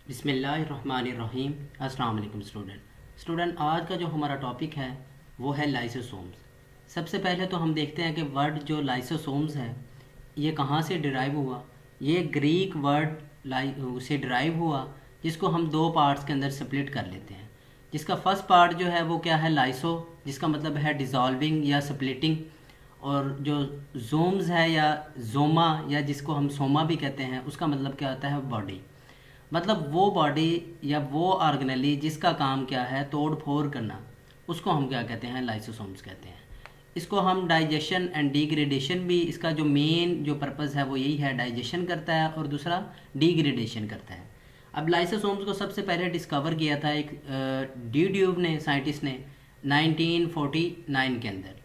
बिस्मिल्लाहिर्रहमानिर्रहीम। अस्सलाम वालेकुम स्टूडेंट। आज का जो हमारा टॉपिक है वो है लाइसोसोम्स। सबसे पहले तो हम देखते हैं कि वर्ड जो लाइसोसोम्स है ये कहाँ से डिराइव हुआ। ये ग्रीक वर्ड से डिराइव हुआ, जिसको हम दो पार्ट्स के अंदर स्प्लिट कर लेते हैं। जिसका फर्स्ट पार्ट जो है वो क्या है, लाइसो, जिसका मतलब है डिज़ोल्विंग या स्प्लिटिंग। और जो जोम्स है या जोमा या जिसको हम सोमा भी कहते हैं, उसका मतलब क्या होता है, बॉडी। मतलब वो बॉडी या वो ऑर्गेनेली जिसका काम क्या है, तोड़ फोड़ करना, उसको हम क्या कहते हैं, लाइसोसोम्स कहते हैं। इसको हम डाइजेशन एंड डिग्रेडेशन भी, इसका जो मेन जो पर्पज़ है वो यही है, डाइजेशन करता है और दूसरा डिग्रेडेशन करता है। अब लाइसोसोम्स को सबसे पहले डिस्कवर किया था एक ड्यूब ने, साइंटिस्ट ने, 1949 के अंदर।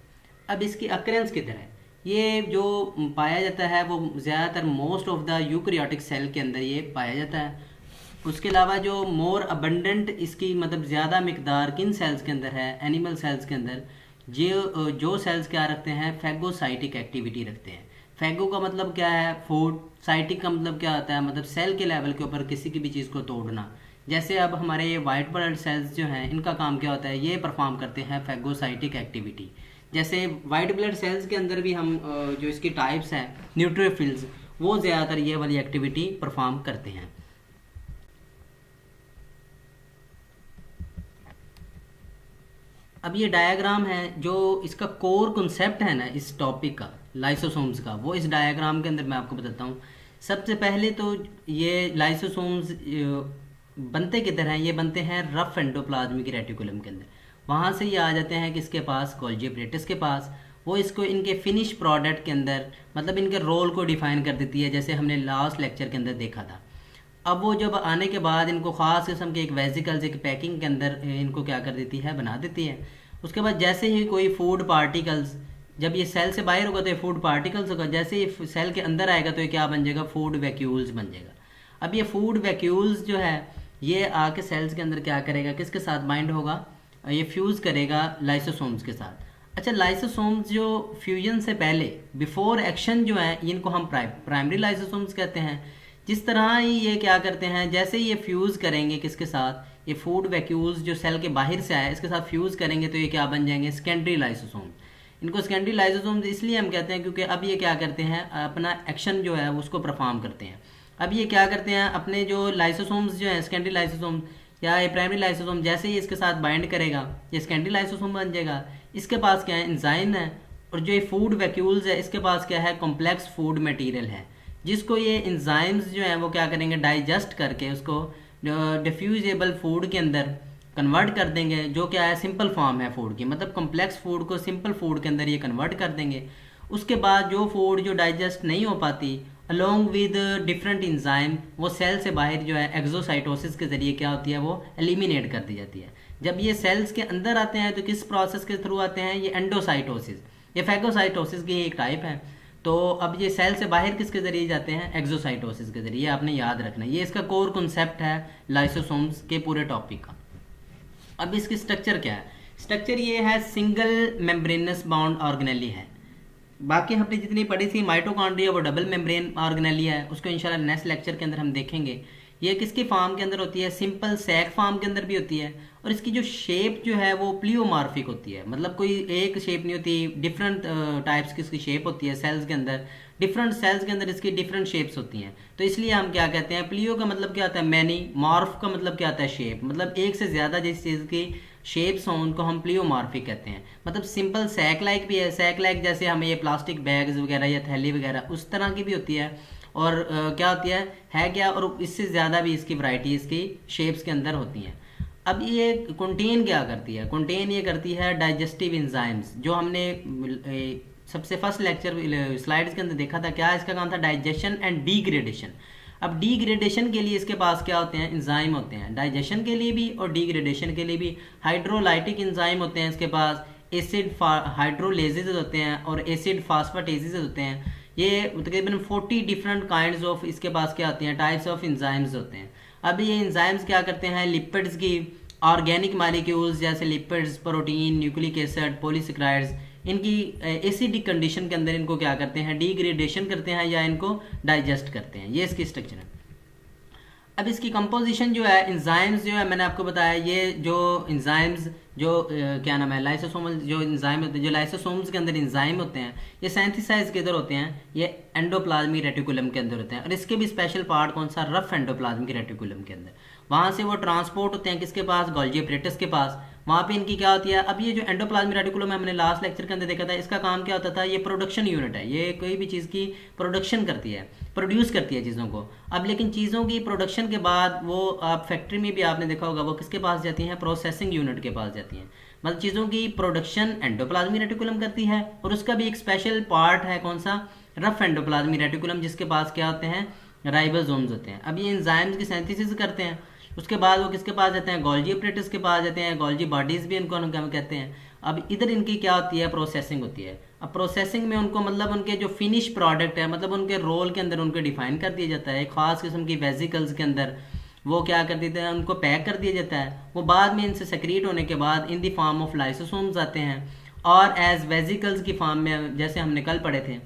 अब इसकी अक्रेंस किधर है, ये जो पाया जाता है वो ज़्यादातर most of the eukaryotic cell के अंदर ये पाया जाता है। उसके अलावा जो मोर अबंडेंट इसकी मतलब ज़्यादा मिकदार किन सेल्स के अंदर है, एनिमल सेल्स के अंदर, जो सेल्स क्या रखते हैं, फैगोसाइटिक एक्टिविटी रखते हैं। फैगो का मतलब क्या है, फूड। साइटिक का मतलब क्या होता है, मतलब सेल के लेवल के ऊपर किसी की भी चीज़ को तोड़ना। जैसे अब हमारे ये वाइट ब्लड सेल्स जो हैं, इनका काम क्या होता है, ये परफॉर्म करते हैं फैगोसाइटिक एक्टिविटी। जैसे वाइट ब्लड सेल्स के अंदर भी हम जो इसकी टाइप्स हैं न्यूट्रोफिल्स, वो ज़्यादातर ये वाली एक्टिविटी परफॉर्म करते हैं। अब ये डायग्राम है जो इसका कोर कॉन्सेप्ट है ना इस टॉपिक का, लाइसोसोम्स का, वो इस डायग्राम के अंदर मैं आपको बताता हूँ। सबसे पहले तो ये लाइसोसोम्स बनते किधर हैं, ये बनते हैं रफ एंडोप्लाज्मिक रेटिकुलम के अंदर। वहाँ से ये आ जाते हैं किसके पास, गोल्गी एपरेटस के पास। वो इसको इनके फिनिश प्रोडक्ट के अंदर, मतलब इनके रोल को डिफाइन कर देती है, जैसे हमने लास्ट लेक्चर के अंदर देखा था। अब वो जब आने के बाद इनको ख़ास किस्म के एक वेजिकल्स, एक पैकिंग के अंदर इनको क्या कर देती है, बना देती है। उसके बाद जैसे ही कोई फूड पार्टिकल्स, जब ये सेल से बाहर होगा तो ये फूड पार्टिकल्स होगा, जैसे ही सेल के अंदर आएगा तो ये क्या बन जाएगा, फूड वैक्यूल्स बन जाएगा। अब ये फूड वैक्यूल्स जो है ये आके सेल्स के अंदर क्या करेगा, किसके साथ बाइंड होगा, ये फ्यूज़ करेगा लाइसोसोम्स के साथ। अच्छा, लाइसोसोम्स जो फ्यूजन से पहले, बिफोर एक्शन जो है, इनको हम प्राइमरी लाइसोसोम्स कहते हैं। जिस तरह ही ये क्या करते हैं, जैसे ही ये फ्यूज़ करेंगे किसके साथ, ये फूड वैक्यूल्स जो सेल के बाहर से आए इसके साथ फ्यूज़ करेंगे तो ये क्या बन जाएंगे, सेकेंडरी लाइसोसोम। इनको सेकेंडरी लाइसोसोम्स इसलिए हम कहते हैं क्योंकि अब ये क्या करते हैं, अपना एक्शन जो है उसको परफॉर्म करते हैं। अब ये क्या करते हैं, अपने जो लाइसोसोम्स जो है, सेकेंडरी लाइसोसोम या ये प्राइमरी लाइसोसोम, जैसे ही इसके साथ बाइंड करेगा ये सेकेंडरी लाइसोसोम बन जाएगा। इसके पास क्या है, एंजाइम है। और जो ये फूड वैक्यूल्स है इसके पास क्या है, कॉम्प्लेक्स फूड मटेरियल है, जिसको ये एंजाइम्स जो हैं वो क्या करेंगे, डाइजेस्ट करके उसको डिफ्यूजेबल फूड के अंदर कन्वर्ट कर देंगे, जो क्या है, सिंपल फॉर्म है फूड की। मतलब कॉम्प्लेक्स फूड को सिंपल फूड के अंदर ये कन्वर्ट कर देंगे। उसके बाद जो फूड जो डाइजेस्ट नहीं हो पाती, अलोंग विद डिफरेंट इंजाइम, वो सेल से बाहर जो है एक्सोसाइटोसिस के ज़रिए क्या होती है, वो एलिमिनेट कर दी जाती है। जब ये सेल्स के अंदर आते हैं तो किस प्रोसेस के थ्रू आते हैं, ये एंडोसाइटोसिस, ये फैगोसाइटोसिस की एक टाइप है। तो अब ये सेल से बाहर किसके ज़रिए जाते हैं, एक्सोसाइटोसिस के ज़रिए। आपने याद रखना है, ये इसका कोर कॉन्सेप्ट है लाइसोसोम्स के पूरे टॉपिक का। अब इसकी स्ट्रक्चर क्या है, स्ट्रक्चर ये है, सिंगल मेम्ब्रेनस बाउंड ऑर्गेनेली है। बाकी हमने जितनी पढ़ी थी माइटोकॉन्ड्रिया वो डबल मेम्ब्रेन ऑर्गेनेली है, उसको इंशाल्लाह नेक्स्ट लेक्चर के अंदर हम देखेंगे। ये किसकी फॉर्म के अंदर होती है, सिंपल सैक फॉर्म के अंदर भी होती है। और इसकी जो शेप जो है वो प्लियोमार्फिक होती है, मतलब कोई एक शेप नहीं होती, डिफरेंट टाइप्स की इसकी शेप होती है सेल्स के अंदर। डिफरेंट सेल्स के अंदर इसकी डिफरेंट शेप्स होती हैं, तो इसलिए हम क्या कहते हैं, प्लियो का मतलब क्या होता है, मैनी, मॉर्फ का मतलब क्या होता है, शेप। मतलब एक से ज़्यादा जिस चीज़ की शेप्स हों उनको हम प्लियोमार्फिक कहते हैं। मतलब सिंपल सैक लाइक भी है, सैक लाइक जैसे हमें ये प्लास्टिक बैग्स वगैरह या थैली वगैरह उस तरह की भी होती है। और क्या होती है क्या, और इससे ज़्यादा भी इसकी वैरायटी इसकी शेप्स के अंदर होती हैं। अब ये कंटेन क्या करती है, कंटेन ये करती है डाइजेस्टिव एंजाइम्स, जो हमने सबसे फर्स्ट लेक्चर स्लाइड्स के अंदर देखा था। क्या इसका काम था, डाइजेशन एंड डिग्रेडेशन। अब डिग्रेडेशन के लिए इसके पास क्या होते हैं, एंजाइम होते हैं, डाइजेशन के लिए भी और डिग्रेडेशन के लिए भी। हाइड्रोलाइटिक एंजाइम होते हैं इसके पास, एसिड हाइड्रोलेजेज होते हैं और एसिड फास्फाटेजेज होते हैं। ये तकरीबन 40 डिफरेंट काइंड्स ऑफ इसके पास क्या होती हैं, टाइप्स ऑफ एंजाइम्स होते हैं। अब ये एंजाइम्स क्या करते हैं, लिपिड्स की ऑर्गेनिक मॉलिक्यूल्स जैसे lipids, protein, nucleic acid, polysaccharides, इनकी एसिडिक कंडीशन के अंदर इनको क्या करते हैं, डिग्रेडेशन करते हैं या इनको डाइजेस्ट करते हैं। ये इसकी स्ट्रक्चर है। अब इसकी कंपोजिशन जो है, इंजाइम्स जो है मैंने आपको बताया, ये जो इंजाइम्स जो क्या नाम है, लाइसोसोमल जो इंजाइम होते हैं, जो लाइसोसोम्स के अंदर इंजाइम होते हैं, ये सिंथेसाइज किधर होते हैं, ये एंडोप्लाज्मिक रेटिकुलम के अंदर होते हैं। और इसके भी स्पेशल पार्ट कौन सा, रफ एंडोप्लाज्मिक रेटिकुलम के अंदर। वहाँ से वो ट्रांसपोर्ट होते हैं किसके पास, गोल्जी एपरेटस के पास। वहाँ पे इनकी क्या होती है, अब ये जो एंडोप्लाज्मिक रेटिकुलम है, हमने लास्ट लेक्चर के अंदर देखा था, इसका काम क्या होता था, ये प्रोडक्शन यूनिट है, ये कोई भी चीज़ की प्रोडक्शन करती है, प्रोड्यूस करती है चीज़ों को। अब लेकिन चीज़ों की प्रोडक्शन के बाद वो आप फैक्ट्री में भी आपने देखा होगा, वो किसके पास जाती हैं, प्रोसेसिंग यूनिट के पास जाती हैं। मतलब चीज़ों की प्रोडक्शन एंडोप्लाज्मिक रेटिकुलम करती है, और उसका भी एक स्पेशल पार्ट है कौन सा, रफ एंडोप्लाज्मिक रेटिकुलम, जिसके पास क्या होते हैं, राइबोसोम्स होते हैं। अब ये एंजाइम्स की सिंथेसिस करते हैं, उसके बाद वो किसके पास जाते हैं, गोल्जी एपरेटस के पास जाते हैं, गोल्जी बॉडीज भी इनको हम कहते हैं। अब इधर इनकी क्या होती है, प्रोसेसिंग होती है। अब प्रोसेसिंग में उनको मतलब उनके जो फिनिश प्रोडक्ट है, मतलब उनके रोल के अंदर उनको डिफाइन कर दिया जाता है, एक खास किस्म की वेजिकल्स के अंदर वो क्या कर देते हैं, उनको पैक कर दिया जाता है। वो बाद में इनसे सेक्रीट होने के बाद in the form of lysosomes आते हैं, और एज वेजिकल्स की फॉर्म में, जैसे हमने कल पढ़े थे,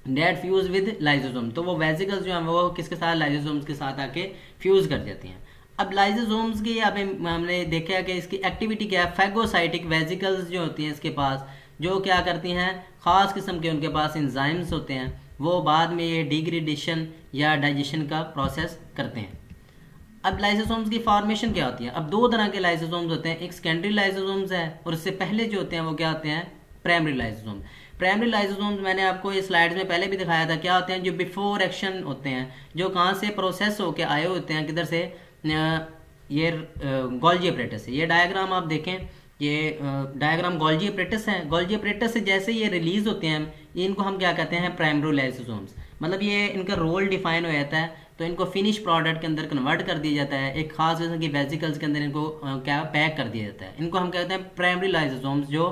डेट फ्यूज विद लाइसोसोम, तो वो वेजिकल्स जो हैं वो किसके साथ, लाइसोसोम्स के साथ आके फ्यूज कर जाती हैं। अब लाइसोसोम्स की यहाँ पे हमने देखा कि इसकी एक्टिविटी क्या है, फैगोसाइटिक वेजिकल्स जो होती हैं इसके पास, जो क्या करती हैं, ख़ास किस्म के उनके पास एंजाइम्स होते हैं, वो बाद में ये डिग्रेडेशन या डाइजेशन का प्रोसेस करते हैं। अब लाइसोसोम्स की फॉर्मेशन क्या होती है, अब दो तरह के लाइसोसोम्स होते हैं, एक सेकेंडरी लाइसोसोम्स है, और इससे पहले जो होते हैं वो क्या होते हैं, प्राइमरी लाइसोसोम। प्राइमरी लाइसोसोम्स मैंने आपको ये स्लाइड्स में पहले भी दिखाया था, क्या होते हैं, जो बिफोर एक्शन होते हैं, जो कहाँ से प्रोसेस होके आए होते हैं, किधर से, ये गोल्जी एपरेटस है। ये डायग्राम आप देखें, ये डायग्राम गोल्जी एपरेटस है। गोल्जी एपरेटस से जैसे ये रिलीज होते हैं, इनको हम क्या कहते हैं, प्राइमरी लाइसोसोम्स। मतलब ये इनका रोल डिफाइन हो जाता है, तो इनको फिनिश प्रोडक्ट के अंदर कन्वर्ट कर दिया जाता है, एक खास किस्म की वेजिकल्स के अंदर इनको क्या पैक कर दिया जाता है। इनको हम कहते हैं प्राइमरी लाइसोसोम्स, जो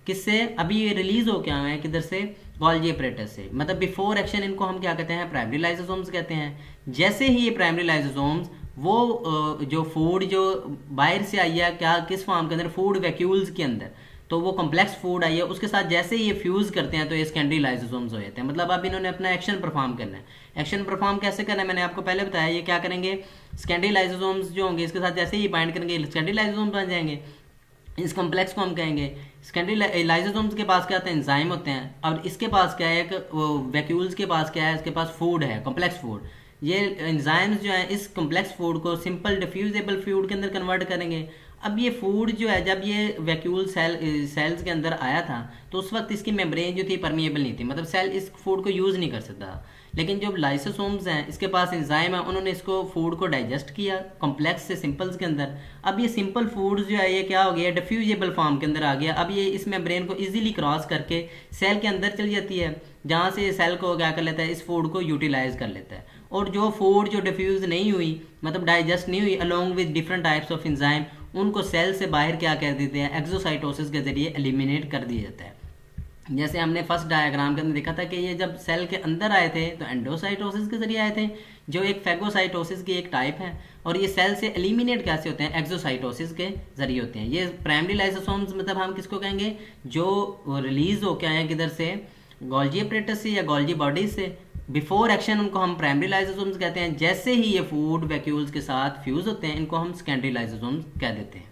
किससे अभी ये रिलीज हो क्या हुए हैं, किधर से, गोल्जी एपरेटस से। मतलब बिफोर एक्शन इनको हम क्या कहते हैं, प्राइमरी लाइसोसोम्स कहते हैं। जैसे ही ये प्राइमरी लाइसोसोम्स वो जो फूड जो बाहर से आई है, क्या किस फॉर्म के अंदर, फूड वैक्यूल्स के अंदर, तो वो कॉम्प्लेक्स फूड आई है, उसके साथ जैसे ही ये फ्यूज करते हैं तो ये सेकेंडरी लाइसोसोम्स हो जाते हैं। मतलब अब इन्होंने अपना एक्शन परफॉर्म करना है। एक्शन परफॉर्म कैसे करना है, मैंने आपको पहले बताया, ये क्या करेंगे, सेकेंडरी लाइसोसोम्स जो होंगे इसके साथ जैसे ही बाइंड करेंगे, सेकेंडरी लाइसोसोम्स बन जाएंगे। इस कॉम्प्लेक्स को हम कहेंगे सेकेंडरी लाइसोसोम्स के पास क्या होते हैं, एंजाइम होते हैं, और इसके पास क्या है, वैक्यूल्स के पास क्या है, इसके पास फूड है, कॉम्प्लेक्स फूड। ये एंजाइम्स जो है इस कॉम्प्लेक्स फूड को सिंपल डिफ्यूजेबल फूड के अंदर कन्वर्ट करेंगे। अब ये फूड जो है, जब ये वैक्यूल सेल्स के अंदर आया था, तो उस वक्त इसकी मेम्ब्रेन जो थी परमिएबल नहीं थी, मतलब सेल इस फूड को यूज़ नहीं कर सकता। लेकिन जो लाइसोसोम्स हैं, इसके पास एंजाइम है, उन्होंने इसको फूड को डाइजेस्ट किया कॉम्प्लेक्स से सिंपल्स के अंदर। अब ये सिंपल फूड जो है ये क्या हो गया, डिफ्यूजेबल फॉर्म के अंदर आ गया। अब ये इस मेम्ब्रेन को इजीली क्रॉस करके सेल के अंदर चली जाती है, जहाँ से ये सेल को क्या कर लेता है, इस फूड को यूटिलाइज कर लेता है। और जो फूड जो डिफ्यूज नहीं हुई, मतलब डाइजेस्ट नहीं हुई, along with different types of enzyme, उनको सेल से बाहर क्या कर देते हैं, एक्सोसाइटोसिस के जरिए एलिमिनेट कर दिया जाता है। जैसे हमने फर्स्ट डायग्राम के अंदर देखा था कि ये जब सेल के अंदर आए थे तो एंडोसाइटोसिस के जरिए आए थे, जो एक फैगोसाइटोसिस की एक टाइप है, और ये सेल से एलिमिनेट कैसे होते हैं, एक्सोसाइटोसिस के जरिए होते हैं। ये प्राइमरी लाइसोसोम्स मतलब हम किसको कहेंगे, जो रिलीज हो क्या है, किधर से, गोल्जी एपरेटस से या गोल्जी बॉडीज से। बिफोर एक्शन उनको हम प्राइमरी लाइसोसोम्स कहते हैं, जैसे ही ये फूड वैक्यूल्स के साथ फ्यूज होते हैं, इनको हम सेकेंडरी लाइसोसोम्स कह देते हैं।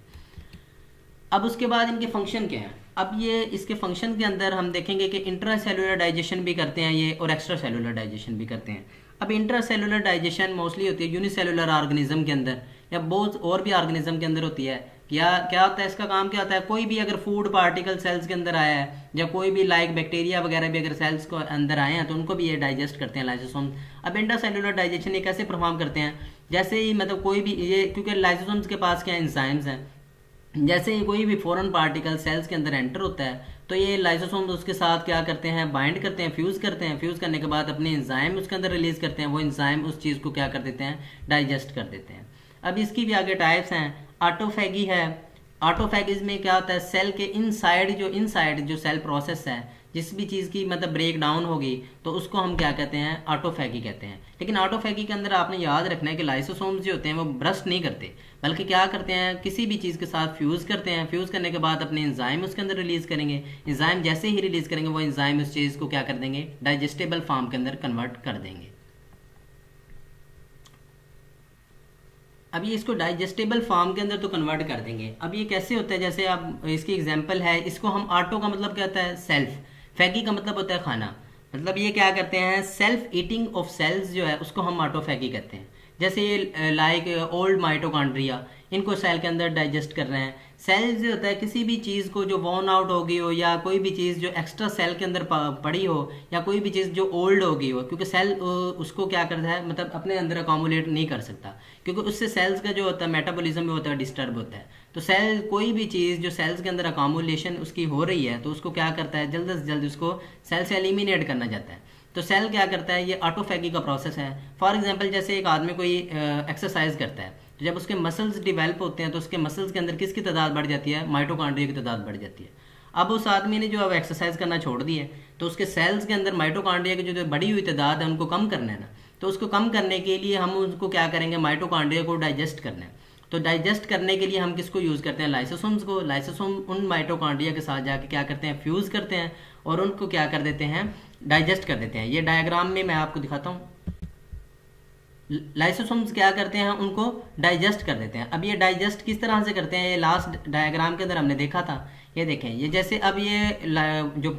अब उसके बाद इनके फंक्शन क्या है, अब ये इसके फंक्शन के अंदर हम देखेंगे कि इंट्रा सेलुलर डाइजेशन भी करते हैं ये, और एक्स्ट्रा सेलुलर डाइजेशन भी करते हैं। अब इंट्रा सेलुलर डाइजेशन मोस्टली होती है यूनिसेलुलर ऑर्गेनिज्म के अंदर, या बहुत और भी ऑर्गेनिज्म के अंदर होती है। क्या होता है, इसका काम क्या होता है, कोई भी अगर फूड पार्टिकल सेल्स के अंदर आया है, या कोई भी लाइक बैक्टीरिया वगैरह भी अगर सेल्स को अंदर आए हैं, तो उनको भी ये डाइजेस्ट करते हैं लाइसोसोम। अब इंट्रा सेलुलर डाइजेशन ये कैसे परफॉर्म करते हैं, जैसे ही मतलब कोई भी ये, क्योंकि लाइसोसोम्स के पास क्या एंजाइम्स हैं, जैसे ही कोई भी फॉरेन पार्टिकल सेल्स के अंदर एंटर होता है, तो ये लाइसोसोम्स उसके साथ क्या करते हैं, बाइंड करते हैं, फ्यूज़ करते हैं। फ्यूज़ करने के बाद अपने एंजाइम उसके अंदर रिलीज करते हैं, वो एंजाइम उस चीज़ को क्या कर देते हैं, डाइजेस्ट कर देते हैं। अब इसकी भी आगे टाइप्स हैं। ऑटोफैगी है। ऑटोफैगीज में क्या होता है, सेल के इनसाइड जो सेल प्रोसेस है, जिस भी चीज़ की मतलब ब्रेक डाउन होगी, तो उसको हम क्या कहते हैं, ऑटोफैगी कहते हैं। लेकिन ऑटोफैगी के अंदर आपने याद रखना है कि लाइसोसोम्स जो होते हैं वो ब्रस्ट नहीं करते, बल्कि क्या करते हैं, किसी भी चीज़ के साथ फ्यूज़ करते हैं। फ्यूज़ करने के बाद अपने एंजाइम उसके अंदर रिलीज़ करेंगे। एंजाइम जैसे ही रिलीज़ करेंगे, वो एंजाइम उस चीज़ को क्या कर देंगे, डाइजेस्टेबल फॉर्म के अंदर कन्वर्ट कर देंगे। अब ये इसको डाइजेस्टेबल फॉर्म के अंदर तो कन्वर्ट कर देंगे। अब ये कैसे होता है, जैसे आप इसकी एग्जांपल है, इसको हम ऑटो का मतलब क्या होता है सेल्फ, फैगी का मतलब होता है खाना। मतलब ये क्या करते हैं, सेल्फ ईटिंग ऑफ सेल्स जो है उसको हम ऑटोफैगी कहते हैं। जैसे ये लाइक ओल्ड माइटोकॉन्ड्रिया, इनको सेल के अंदर डाइजेस्ट कर रहे हैं। सेल जो होता है किसी भी चीज़ को जो वॉर्न आउट हो गई हो, या कोई भी चीज़ जो एक्स्ट्रा सेल के अंदर पड़ी हो, या कोई भी चीज़ जो ओल्ड हो गई हो, क्योंकि सेल उसको क्या करता है, मतलब अपने अंदर अकोमोडेट नहीं कर सकता, क्योंकि उससे सेल्स का जो होता है मेटाबॉलिज्म भी होता है डिस्टर्ब होता है। तो सेल कोई भी चीज़ जो सेल्स के अंदर अकोमोलेशन उसकी हो रही है, तो उसको क्या करता है, जल्द से जल्द उसको सेल से एलिमिनेट करना चाहता है। तो सेल क्या करता है, ये ऑटोफैगी का प्रोसेस है। फॉर एग्जांपल जैसे एक आदमी कोई एक्सरसाइज करता है, तो जब उसके मसल्स डिवेलप होते हैं तो उसके मसल्स के अंदर किसकी तादाद बढ़ जाती है, माइटोकॉन्ड्रिया की तादाद बढ़ जाती है। अब उस आदमी ने जो अब एक्सरसाइज करना छोड़ दी है, तो उसके सेल्स के अंदर माइटोकॉन्ड्रिया की जो बढ़ी हुई तादाद है उनको कम करना है ना। तो उसको कम करने के लिए हम उसको क्या करेंगे, माइटोकॉन्ड्रिया को डाइजेस्ट करना है। तो डाइजेस्ट करने के लिए हम किसको यूज़ करते हैं, लाइसोसोम्स को। लाइसोसोम उन माइटोकॉन्ड्रिया के साथ जाके क्या करते हैं, फ्यूज़ करते हैं और उनको क्या कर देते हैं, डाइजेस्ट कर देते हैं। ये डायग्राम में मैं आपको दिखाता हूँ। लाइसोसोम्स क्या करते हैं, उनको डाइजेस्ट कर देते हैं। अब ये डाइजेस्ट किस तरह से करते हैं, ये लास्ट डायग्राम के अंदर हमने देखा था। ये देखें, ये जैसे अब ये जो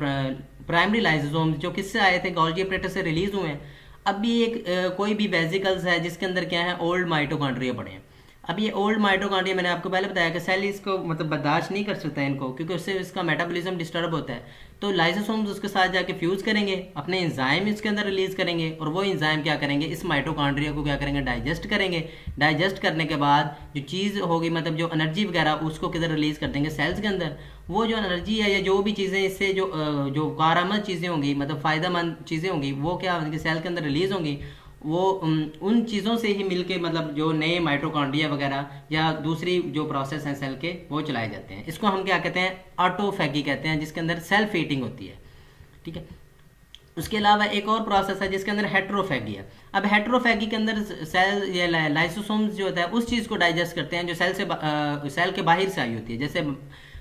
प्राइमरी लाइसोसोम्स जो किससे आए थे, गोल्गी अपरेटस से रिलीज हुए हैं। अब भी एक कोई भी वेसिकल्स है जिसके अंदर क्या है, ओल्ड माइटोकॉन्ड्रिया पड़े हैं। अब ये ओल्ड माइटोकॉन्ड्रिया मैंने आपको पहले बताया कि सेल इसको मतलब बर्दाश्त नहीं कर सकता है इनको, क्योंकि उससे इसका मेटाबॉलिज्म डिस्टर्ब होता है। तो लाइसोसोम्स उसके साथ जाके फ्यूज करेंगे, अपने एंजाइम इसके अंदर रिलीज करेंगे, और वो एंजाइम क्या करेंगे, इस माइटोकॉन्ड्रिया को क्या करेंगे, डाइजेस्ट करेंगे। डाइजेस्ट करने के बाद जो चीज़ होगी, मतलब जो एनर्जी वगैरह, उसको किधर रिलीज कर देंगे, सेल्स के अंदर। वो जो एनर्जी है या जो भी चीज़ें इससे जो कारआमद चीज़ें होंगी, मतलब फ़ायदेमंद चीज़ें होंगी, वो क्या होंगी, सेल के अंदर रिलीज होंगी। वो उन चीज़ों से ही मिलके मतलब जो नए माइटोकॉन्ड्रिया वगैरह या दूसरी जो प्रोसेस हैं सेल के, वो चलाए जाते हैं। इसको हम क्या कहते हैं, ऑटोफैगी कहते हैं, जिसके अंदर सेल्फ ईटिंग होती है। ठीक है। उसके अलावा एक और प्रोसेस है जिसके अंदर हेट्रोफैगी है। अब हेट्रोफैगी के अंदर सेल या लाइसोसोम्स जो होता है उस चीज़ को डाइजेस्ट करते हैं जो सेल के बाहर से आई होती है। जैसे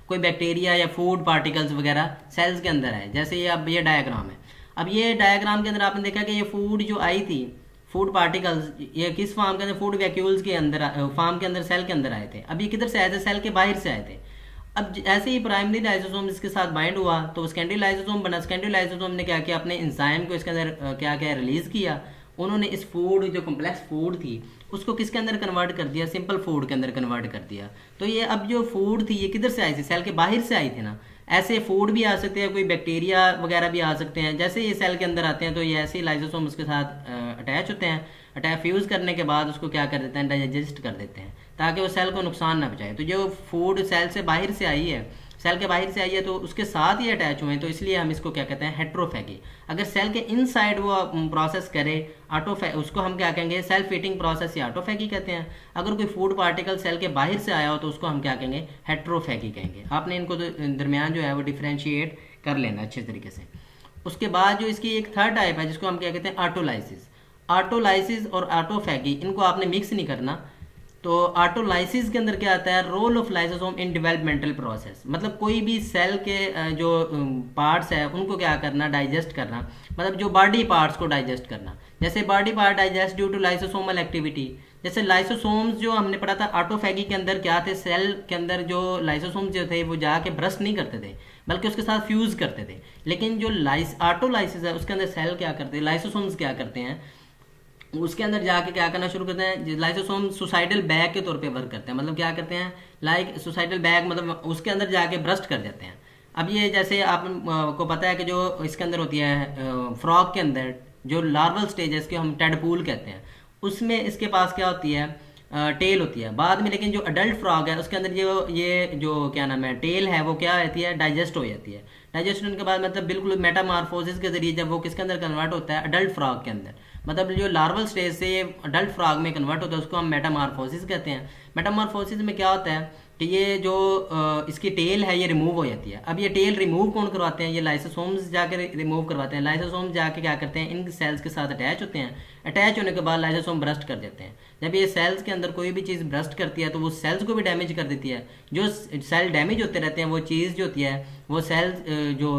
कोई बैक्टीरिया या फूड पार्टिकल्स वगैरह सेल्स के अंदर है। जैसे ये अब ये डायग्राम है। अब ये डायग्राम के अंदर आपने देखा कि ये फूड जो आई थी, फूड पार्टिकल्स, ये किस फार्म के अंदर, फूड वैक्यूल्स के अंदर, फार्म के अंदर, सेल के अंदर आए थे। अब ये किधर से आए थे, सेल के बाहर से आए थे। अब ऐसे ही प्राइमरी लाइसोसोम इसके साथ बाइंड हुआ तो सेकेंडरी लाइसोसोम बना। सेकेंडरी लाइसोसोम ने क्या किया, अपने एंजाइम को इसके अंदर क्या क्या रिलीज किया। उन्होंने इस फूड जो कॉम्प्लेक्स फूड थी उसको किसके अंदर कन्वर्ट कर दिया, सिंपल फूड के अंदर कन्वर्ट कर दिया। तो ये अब जो फूड थी ये किधर से आई थी, सेल के बाहर से आई थी ना। ऐसे फूड भी आ सकते हैं, कोई बैक्टीरिया वगैरह भी आ सकते हैं। जैसे ये सेल के अंदर आते हैं तो ये ऐसे ही लाइसोसोम उसके साथ अटैच होते हैं। अटैच फ्यूज करने के बाद उसको क्या कर देते हैं, डाइजेस्ट कर देते हैं, ताकि वो सेल को नुकसान ना पहुंचाए। तो जो फूड सेल से बाहर से आई है, सेल के बाहर से आई है, तो उसके साथ ही अटैच हुए हैं, तो इसलिए हम इसको क्या कहते हैं, हेट्रोफैगी। अगर सेल के इनसाइड वो प्रोसेस करे उसको हम क्या कहेंगे, सेल्फ ईटिंग प्रोसेस या ऑटोफैगी कहते हैं। अगर कोई फूड पार्टिकल सेल के बाहर से आया हो तो उसको हम क्या कहेंगे, हेट्रोफैगी कहेंगे। आपने इनको दरमियान जो है वो डिफ्रेंशिएट कर लेना अच्छे तरीके से। उसके बाद जो इसकी एक थर्ड टाइप है जिसको हम क्या कहते हैं, ऑटोलाइसिस। ऑटोलाइसिस और ऑटोफैगी इनको आपने मिक्स नहीं करना। तो ऑटोलाइसिस के अंदर क्या आता है, role of lysosome in developmental process. मतलब कोई भी सेल के जो पार्ट्स है उनको क्या करना, डाइजेस्ट करना। मतलब जो बॉडी पार्ट्स को डाइजेस्ट करना। जैसे body part digest due to lysosomal activity. जैसे लाइसोसोम्स जो हमने पढ़ा था ऑटोफैगी के अंदर क्या थे, सेल के अंदर जो लाइसोसोम्स जो थे वो जाके ब्रस्ट नहीं करते थे बल्कि उसके साथ फ्यूज करते थे। लेकिन जो ऑटोलाइसिस है उसके अंदर सेल क्या करते हैं, लाइसोसोम्स क्या करते हैं, उसके अंदर जाके क्या करना शुरू करते हैं, लाइसोसोम सुसाइडल बैग के तौर पे वर्क करते हैं। मतलब क्या करते हैं, लाइक सुसाइडल बैग, मतलब उसके अंदर जाके ब्रस्ट कर जाते हैं। अब ये जैसे आप को पता है कि जो इसके अंदर होती है फ्रॉग के अंदर जो लार्वल स्टेज है, इसके हम टेडपूल कहते हैं, उसमें इसके पास क्या होती है, टेल होती है बाद में। लेकिन जो अडल्ट फ्रॉग है उसके अंदर ये जो क्या नाम है, टेल है, वो क्या होती है, डाइजेस्ट हो जाती है। डाइजेस्ट होने के बाद मतलब बिल्कुल मेटामॉर्फोसिस के जरिए जब वो किसके अंदर कन्वर्ट होता है, अडल्ट फ्रॉग के अंदर। मतलब जो लार्वल स्टेज से ये अडल्ट फ्रॉग में कन्वर्ट होता है उसको हम मेटामॉर्फोसिस कहते हैं। मेटामॉर्फोसिस में क्या होता है कि ये जो इसकी टेल है ये रिमूव हो जाती है। अब ये टेल रिमूव कौन करवाते हैं, ये लाइसोसोम्स जाकर रिमूव करवाते हैं। लाइसोसोम्स जाके क्या करते हैं, इन सेल्स के साथ अटैच होते हैं। अटैच होने के बाद लाइसोसोम ब्रस्ट कर देते हैं। जब ये सेल्स के अंदर कोई भी चीज़ ब्रस्ट करती है तो वो सेल्स को भी डैमेज कर देती है। जो सेल डैमेज होते रहते हैं वो चीज़ जो होती है वो सेल जो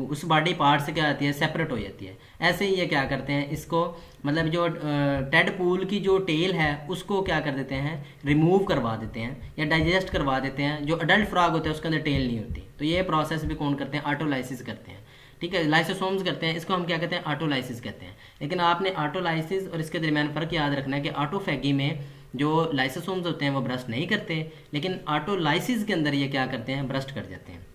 उस बॉडी पार्ट से क्या आती है, सेपरेट हो जाती है। ऐसे ही ये क्या करते हैं, इसको मतलब जो टेडपूल की जो टेल है उसको क्या कर देते हैं, रिमूव करवा देते हैं या डाइजेस्ट करवा देते हैं। जो अडल्ट फ्रॉग होता है उसके अंदर टेल नहीं होती। तो ये प्रोसेस भी कौन करते हैं, ऑटोलाइसिस करते हैं। ठीक है, लाइसोसोम्स करते हैं, इसको हम क्या कहते हैं, ऑटोलाइसिस कहते हैं। लेकिन आपने ऑटोलाइसिस और इसके दरमियान फ़र्क याद रखना है कि ऑटोफैगी में जो लाइसोसोम्स होते हैं वो ब्रस्ट नहीं करते, लेकिन ऑटोलाइसिस के अंदर ये क्या करते हैं, ब्रस्ट कर जाते हैं।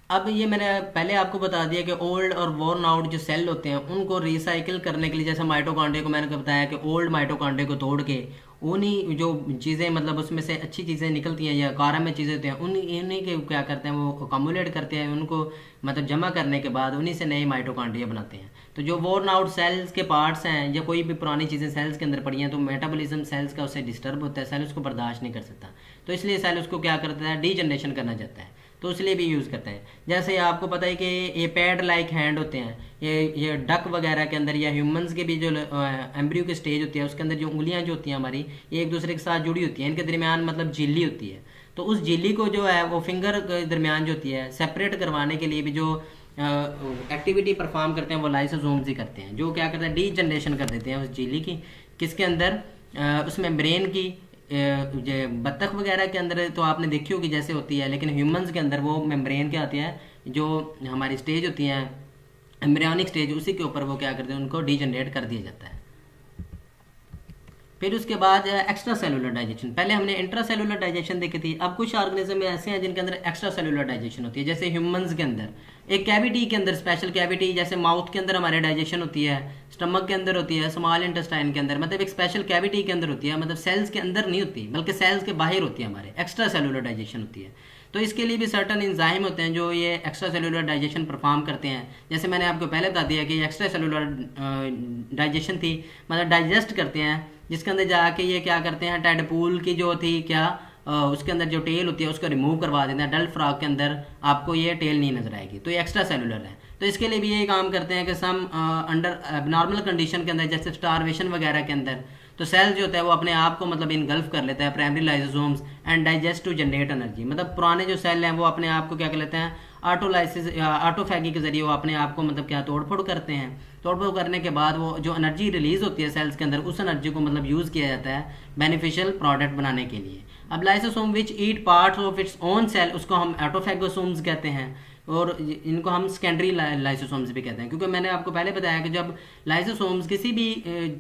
अब ये मैंने पहले आपको बता दिया कि ओल्ड और वॉर्न आउट जो सेल होते हैं उनको रिसाइकिल करने के लिए, जैसे माइटोकॉन्ड्रिया को मैंने बताया कि ओल्ड माइटोकॉन्ड्रिया को तोड़ के उन्हीं जो चीज़ें मतलब उसमें से अच्छी चीज़ें निकलती हैं या कारा में चीज़ें होती हैं उन्हीं के क्या करते हैं, वो अकोमुलेट करते हैं, उनको मतलब जमा करने के बाद उन्हीं से नए माइटोकॉन्ड्रिया बनाते हैं। तो जो वॉर्न आउट सेल्स के पार्ट्स हैं या कोई भी पुरानी चीज़ें सेल्स के अंदर पड़ी हैं तो मेटाबॉलिज्म सेल्स का उससे डिस्टर्ब होता है, सेल उसको बर्दाश्त नहीं कर सकता। तो इसलिए सेल उसको क्या करता है, डीजनरेशन करना चाहता है, तो इसलिए भी यूज़ करते हैं। जैसे आपको पता है कि ये पैड लाइक हैंड होते हैं, ये डक वगैरह के अंदर या ह्यूमंस के भी जो एम्ब्रियो की स्टेज होती है उसके अंदर जो उंगलियां जो होती हैं हमारी, ये एक दूसरे के साथ जुड़ी होती हैं, इनके दरमियान मतलब झिल्ली होती है। तो उस झिल्ली को जो है वो फिंगर के दरमियान जो होती है सेपरेट करवाने के लिए भी जो एक्टिविटी परफॉर्म करते हैं वो लाइसोसोम्स ही करते हैं, जो क्या करते हैं, डी जनरेशन कर देते हैं उस झिल्ली की। किसके अंदर, उसमें ब्रेन की, बत्तख वगैरह के अंदर तो आपने देखी होगी जैसे होती है, लेकिन ह्यूमंस के अंदर वो मेम्ब्रेन क्या आती है, जो हमारी स्टेज होती है एम्ब्रियोनिक स्टेज, उसी के ऊपर वो क्या करते हैं, उनको डीजनरेट कर दिया जाता है। फिर उसके बाद एक्स्ट्रा सेलुलर डाइजेशन। पहले हमने इंट्रा सेलुलर डाइजेशन देखी थी, अब कुछ ऑर्गेनिज्म ऐसे हैं जिनके अंदर एक्स्ट्रा सेलुलर डाइजेशन होती है। जैसे ह्यूमंस के अंदर एक कैविटी के अंदर, स्पेशल कैविटी, जैसे माउथ के अंदर हमारे डाइजेशन होती है, स्टमक के अंदर होती है, स्मॉल इंटेस्टाइन के अंदर, मतलब एक स्पेशल कैविटी के अंदर होती है, मतलब सेल्स के अंदर नहीं होती बल्कि सेल्स के बाहर होती है, हमारे एक्स्ट्रा सेलुलर डाइजेशन होती है। तो इसके लिए भी सर्टन इंजाइम होते हैं जो ये एक्स्ट्रा सेलुलर डाइजेशन परफॉर्म करते हैं। जैसे मैंने आपको पहले बता दिया कि एक्स्ट्रा सेलुलर डाइजेशन थी, मतलब डाइजेस्ट करते हैं, जिसके अंदर जाके ये क्या करते हैं, टेडपूल की जो थी क्या उसके अंदर जो टेल होती है उसको रिमूव करवा देते हैं। अडल्ट फ्रॉग के अंदर आपको ये टेल नहीं नजर आएगी, तो ये एक्स्ट्रा सेलुलर है। तो इसके लिए भी ये काम करते हैं कि सम अंडर नॉर्मल कंडीशन के अंदर, जैसे स्टारवेशन वगैरह के अंदर, तो सेल जो होता है वो अपने आप को मतलब इनगल्फ कर लेता है, primary lysosomes and digest to generate energy. मतलब पुराने जो सेल हैं वो अपने आप को क्या कर लेते हैं, ऑटोलाइसिस ऑटोफैगी के जरिए वो अपने आप को मतलब क्या तोड़फोड़ करते हैं। तोड़फोड़ करने के बाद वो जो एनर्जी रिलीज होती है सेल्स के अंदर, उस एनर्जी को मतलब यूज़ किया जाता है बेनिफिशियल प्रोडक्ट बनाने के लिए। अब lysosome which eat parts of its own cell, उसको हम ऑटोफैगोसोम्स कहते हैं, और इनको हम सेकेंडरी लाइसोसोम्स भी कहते हैं। क्योंकि मैंने आपको पहले बताया कि जब लाइसोसोम्स किसी भी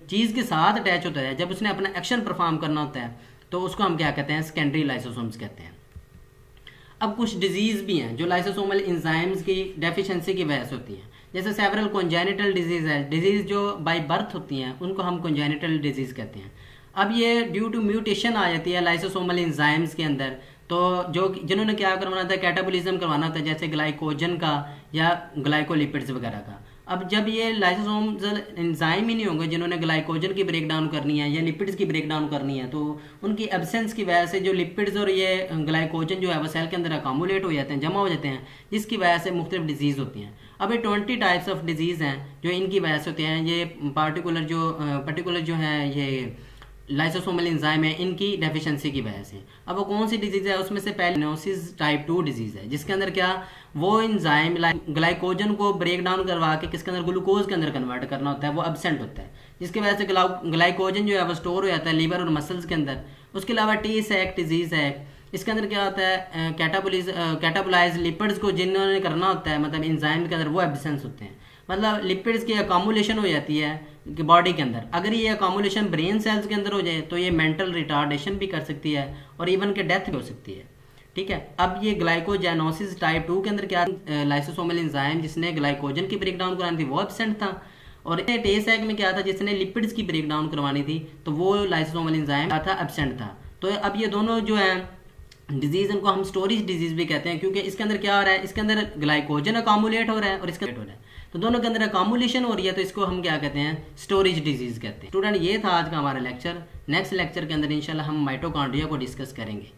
चीज़ के साथ अटैच होता है, जब उसने अपना एक्शन परफॉर्म करना होता है, तो उसको हम क्या कहते हैं, सेकेंडरी लाइसोसोम्स कहते हैं। अब कुछ डिजीज़ भी हैं जो लाइसोसोमल इंजाइम्स की डेफिशिएंसी की वजह से होती हैं। जैसे सेवरल कॉन्जेनिटल डिजीज़ है, डिजीज़ जो बाय बर्थ होती हैं उनको हम कॉन्जेनिटल डिजीज़ कहते हैं। अब ये ड्यू टू म्यूटेशन आ जाती है लाइसोसोमल इंजाइम्स के अंदर, तो जो जिन्होंने क्या करवाना था, कैटाबोलिज्म करवाना था, जैसे ग्लाइकोजन का या ग्लाइकोलिपिड्स वगैरह का। अब जब ये लाइसोसोमल एंजाइम ही नहीं होंगे जिन्होंने ग्लाइकोजन की ब्रेक डाउन करनी है या लिपिड्स की ब्रेक डाउन करनी है, तो उनकी एब्सेंस की वजह से जो लिपिड्स और ये ग्लाइकोजन जो है वो सेल के अंदर अकामुलेट हो जाते हैं, जमा हो जाते हैं, जिसकी वजह से मुख्तलिफ डिजीज़ होती हैं। अब ये 20 टाइप्स ऑफ डिजीज़ हैं जो इनकी वजह से होते हैं। ये पर्टिकुलर जो है ये लाइसोसोमल एंजाइम है, इनकी डेफिशिएंसी की वजह से। अब वो कौन सी डिजीज़ है, उसमें से पहले सिनोसिस टाइप 2 डिजीज़ है, जिसके अंदर क्या वो एंजाइम ग्लाइकोजन को ब्रेक डाउन करवा के किसके अंदर, ग्लूकोज के अंदर कन्वर्ट करना होता है, वो एब्सेंट होता है, जिसकी वजह से ग्लाइकोजन जो है वो स्टोर हो जाता है लीवर और मसल्स के अंदर। उसके अलावा टी-सैक डिजीज़ है, इसके अंदर क्या होता है, कैटाबोलाइज लिपिड्स को जिन्होंने करना होता है मतलब एंजाइम के अंदर, वो एब्सेंस होते हैं। मतलब लिपिड्स की अकामुलेशन हो जाती है कि बॉडी के अंदर, अगर ये अकामुलेशन ब्रेन सेल्स के अंदर हो जाए तो ये मेंटल रिटार्डेशन भी कर सकती है और इवन के डेथ भी हो सकती है। ठीक है, अब ये ग्लाइकोजेनोसिस टाइप 2 के अंदर क्या, लाइसोसोमल एंजाइम जिसने ग्लाइकोजन की ब्रेक डाउन करानी थी वो एब्सेंट था, और टेसैक में क्या था, जिसने लिपिड्स की ब्रेक डाउन करवानी थी तो वो लाइसोसोमल एंजाइम था, एब्सेंट था। तो अब ये दोनों जो है डिजीज, इनको हम स्टोरेज डिजीज भी कहते हैं, क्योंकि इसके अंदर क्या हो रहा है, इसके अंदर ग्लाइकोजन अकामुलेट हो रहा है और इसके अंदर हो रहा है, तो दोनों के अंदर अकामुलेशन हो रही है, तो इसको हम क्या कहते हैं, स्टोरेज डिजीज कहते हैं। स्टूडेंट, ये था आज का हमारा लेक्चर। नेक्स्ट लेक्चर के अंदर इंशाल्लाह हम माइटोकॉन्ड्रिया को डिस्कस करेंगे।